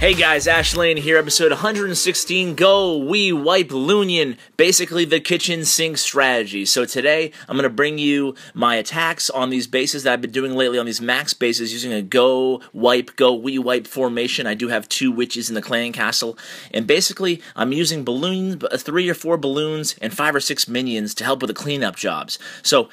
Hey guys, Ash Lane here, episode 116, GoWiPe Loonion, basically the kitchen sink strategy. So today, I'm going to bring you my attacks on these bases that I've been doing lately on these max bases using a GoWiPe formation. I do have 2 witches in the clan castle, and basically, I'm using balloons, 3 or 4 balloons, and 5 or 6 minions to help with the cleanup jobs. So,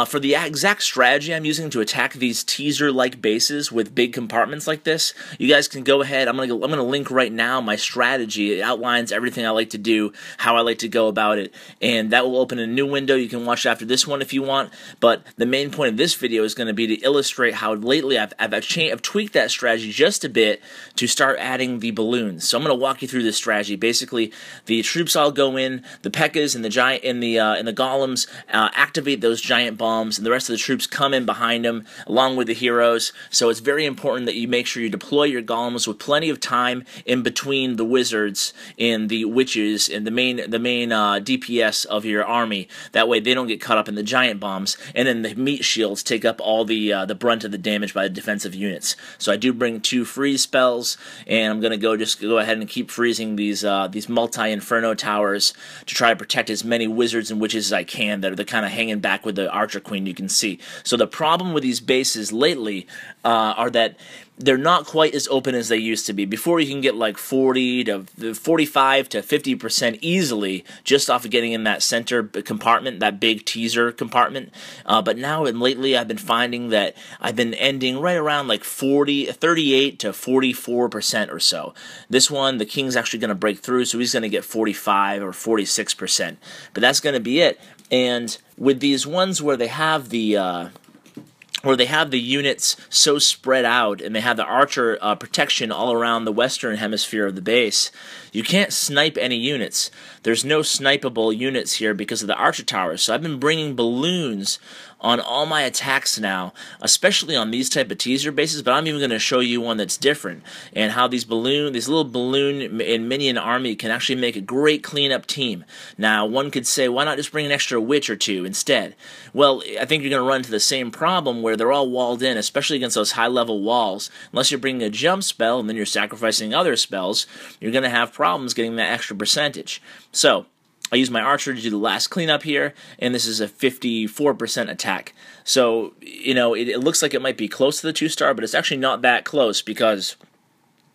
for the exact strategy I'm using to attack these teaser-like bases with big compartments like this, you guys can go ahead. I'm gonna link right now my strategy. It outlines everything I like to do, how I like to go about it, and that will open a new window. You can watch after this one if you want. But the main point of this video is going to be to illustrate how lately I've tweaked that strategy just a bit to start adding the balloons. So I'm going to walk you through this strategy. Basically, the troops all go in, the P.E.K.K.A.s and the golems activate those giant bombs, and the rest of the troops come in behind them along with the heroes. So it's very important that you make sure you deploy your golems with plenty of time in between the wizards and the witches and the main DPS of your army. That way they don't get caught up in the giant bombs, and then the meat shields take up all the brunt of the damage by the defensive units. So I do bring 2 freeze spells, and I'm gonna go ahead and keep freezing these multi-inferno towers to try to protect as many wizards and witches as I can that are kind of hanging back with the Archer Queen, you can see. So the problem with these bases lately are that they're not quite as open as they used to be. Before, you can get like 40 to 45 to 50% easily just off of getting in that center compartment, that big teaser compartment. But now and lately, I've been finding that I've been ending right around like 38 to 44% or so. This one, the King's actually going to break through, so he's going to get 45 or 46%. But that's going to be it. And with these ones where they have the units so spread out, and they have the archer protection all around the western hemisphere of the base, you can't snipe any units. There's no snipeable units here because of the archer towers. So I've been bringing balloons on all my attacks now, especially on these type of teaser bases, but I'm even going to show you one that's different, and how this little balloon and minion army can actually make a great cleanup team. Now, one could say, why not just bring an extra witch or 2 instead? Well, I think you're going to run into the same problem where they're all walled in, especially against those high-level walls. Unless you're bringing a jump spell and then you're sacrificing other spells, you're going to have problems getting that extra percentage. So I use my archer to do the last cleanup here, and this is a 54% attack. So, you know, it looks like it might be close to the 2-star, but it's actually not that close because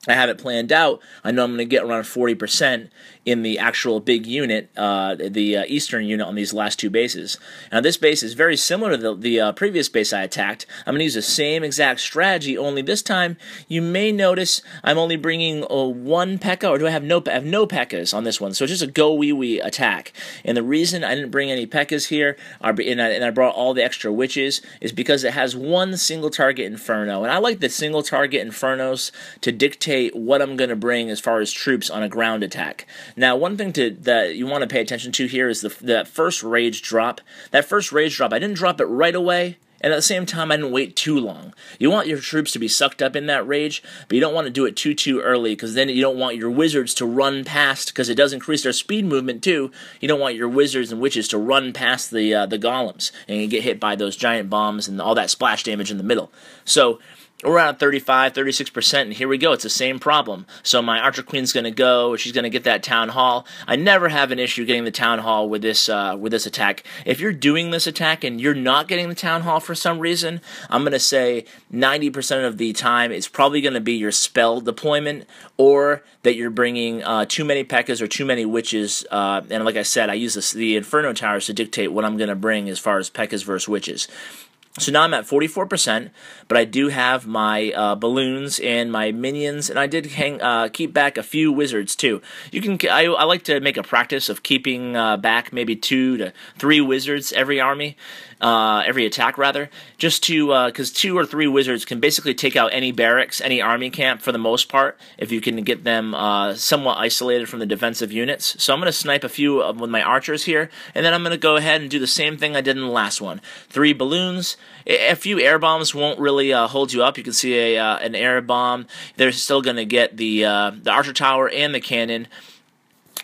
I have it planned out. I know I'm going to get around 40% in the actual big unit, the eastern unit on these last 2 bases. Now, this base is very similar to the previous base I attacked. I'm going to use the same exact strategy, only this time you may notice I'm only bringing 1 P.E.K.K.A, or do I have no P.E.K.K.A.s on this one? So it's just a GoWiPe attack. And the reason I didn't bring any P.E.K.K.A.s here, and I brought all the extra witches, is because it has 1 single target Inferno. And I like the single target Infernos to dictate what I'm going to bring as far as troops on a ground attack. Now, one thing that you want to pay attention to here is that first rage drop. That first rage drop, I didn't drop it right away, and at the same time, I didn't wait too long. You want your troops to be sucked up in that rage, but you don't want to do it too early, because then you don't want your wizards to run past, because it does increase their speed movement too. You don't want your wizards and witches to run past the golems and you get hit by those giant bombs and all that splash damage in the middle. So we're around 35, 36%, and here we go. It's the same problem. So my Archer Queen's going to go. She's going to get that Town Hall. I never have an issue getting the Town Hall with this attack. If you're doing this attack and you're not getting the Town Hall for some reason, I'm going to say 90% of the time it's probably going to be your spell deployment, or that you're bringing too many P.E.K.K.A.s or too many witches. And like I said, I use the Inferno Towers to dictate what I'm going to bring as far as P.E.K.K.A.s versus witches. So now I'm at 44%, but I do have my balloons and my minions, and I did keep back a few wizards too. I like to make a practice of keeping back maybe 2 to 3 wizards every army, every attack rather, just to because 2 or 3 wizards can basically take out any barracks, any army camp for the most part, if you can get them somewhat isolated from the defensive units. So I'm going to snipe a few with my archers here, and then I'm going to go ahead and do the same thing I did in the last one. 3 balloons. A few air bombs won't really hold you up. You can see an air bomb. They're still going to get the Archer Tower and the cannon.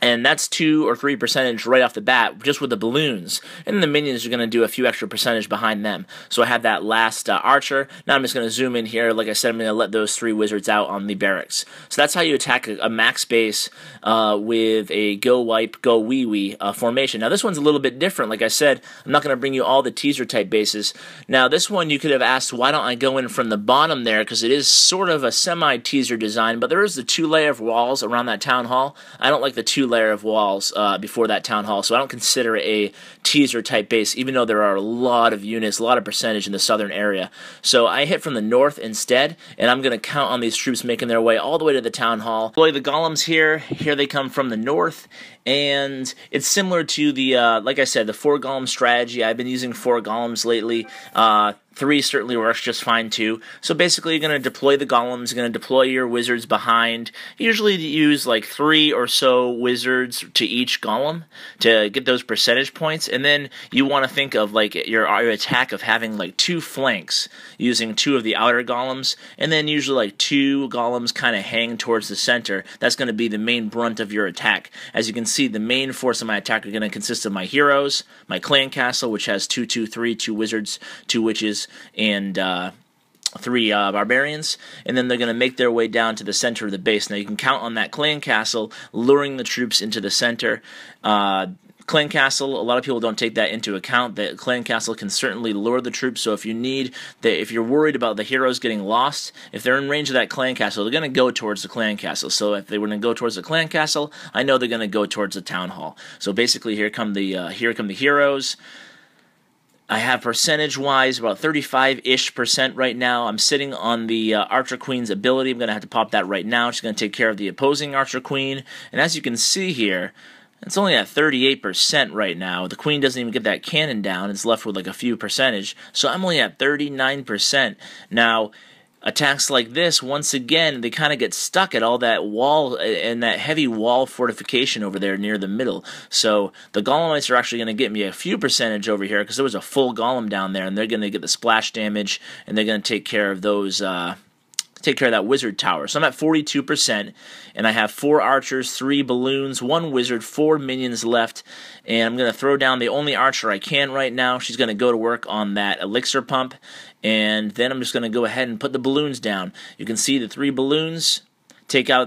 And that's 2 or 3% right off the bat, just with the balloons. And the minions are going to do a few extra percentage behind them. So I have that last archer. Now I'm just going to zoom in here. Like I said, I'm going to let those 3 wizards out on the barracks. So that's how you attack a max base with a GoWiPe, GoWiWe formation. Now this one's a little bit different. Like I said, I'm not going to bring you all the teaser type bases. Now this one you could have asked, why don't I go in from the bottom there? Because it is sort of a semi-teaser design, but there is the 2-layer of walls around that town hall. I don't like the 2-layer of walls before that town hall, so I don't consider it a teaser type base, even though there are a lot of units, a lot of percentage in the southern area. So I hit from the north instead, and I'm going to count on these troops making their way all the way to the town hall. Deploy the golems here. Here they come from the north, and it's similar to the, like I said, the 4 golem strategy. I've been using 4 golems lately. 3 certainly works just fine too. So basically you're going to deploy the golems, you're going to deploy your wizards behind. Usually you use like 3 or so wizards to each golem to get those percentage points, and then you want to think of like your attack of having like 2 flanks using 2 of the outer golems, and then usually like 2 golems kind of hang towards the center. That's going to be the main brunt of your attack. As you can see, the main force of my attack are going to consist of my heroes, my clan castle, which has 2, 2, 3, 2 wizards, 2 witches, and 3 barbarians, and then they're going to make their way down to the center of the base. Now you can count on that clan castle luring the troops into the center. Clan castle, a lot of people don't take that into account. That clan castle can certainly lure the troops. So if you're worried about the heroes getting lost, if they're in range of that clan castle, they're going to go towards the clan castle. So if they were going to go towards the clan castle, I know they're going to go towards the town hall. So basically, here come the heroes. I have percentage-wise about 35-ish% right now. I'm sitting on the Archer Queen's ability. I'm going to have to pop that right now. She's going to take care of the opposing Archer Queen. And as you can see here, it's only at 38% right now. The Queen doesn't even get that cannon down. It's left with like a few percentage. So I'm only at 39%. Now, attacks like this, once again, they kind of get stuck at all that wall and that heavy wall fortification over there near the middle. So the golemites are actually going to get me a few percentage over here because there was a full golem down there, and they're going to get the splash damage, and they're going to take care of those. Take care of that wizard tower. So I'm at 42%, and I have 4 archers, 3 balloons, 1 wizard, 4 minions left, and I'm going to throw down the only archer I can right now. She's going to go to work on that elixir pump, and then I'm just going to go ahead and put the balloons down. You can see the 3 balloons take care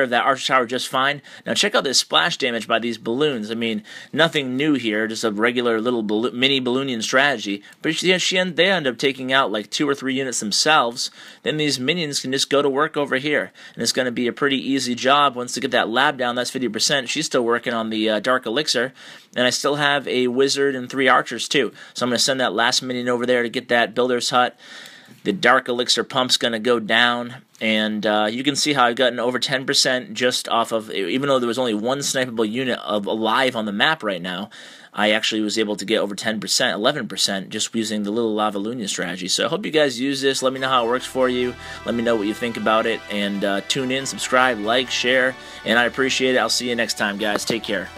of that archer tower just fine. Now check out this splash damage by these balloons. I mean, nothing new here, just a regular little mini balloonion strategy. But they end up taking out like 2 or 3 units themselves. Then these minions can just go to work over here, and it's going to be a pretty easy job. Once they get that lab down, that's 50%. She's still working on the dark elixir, and I still have a wizard and 3 archers too. So I'm going to send that last minion over there to get that builder's hut. The dark elixir pump's going to go down, and you can see how I've gotten over 10% just off of, even though there was only 1 snipeable unit alive on the map right now, I actually was able to get over 10%, 11% just using the little lava Loonion strategy. So I hope you guys use this. Let me know how it works for you. Let me know what you think about it, and tune in, subscribe, like, share, and I appreciate it. I'll see you next time, guys. Take care.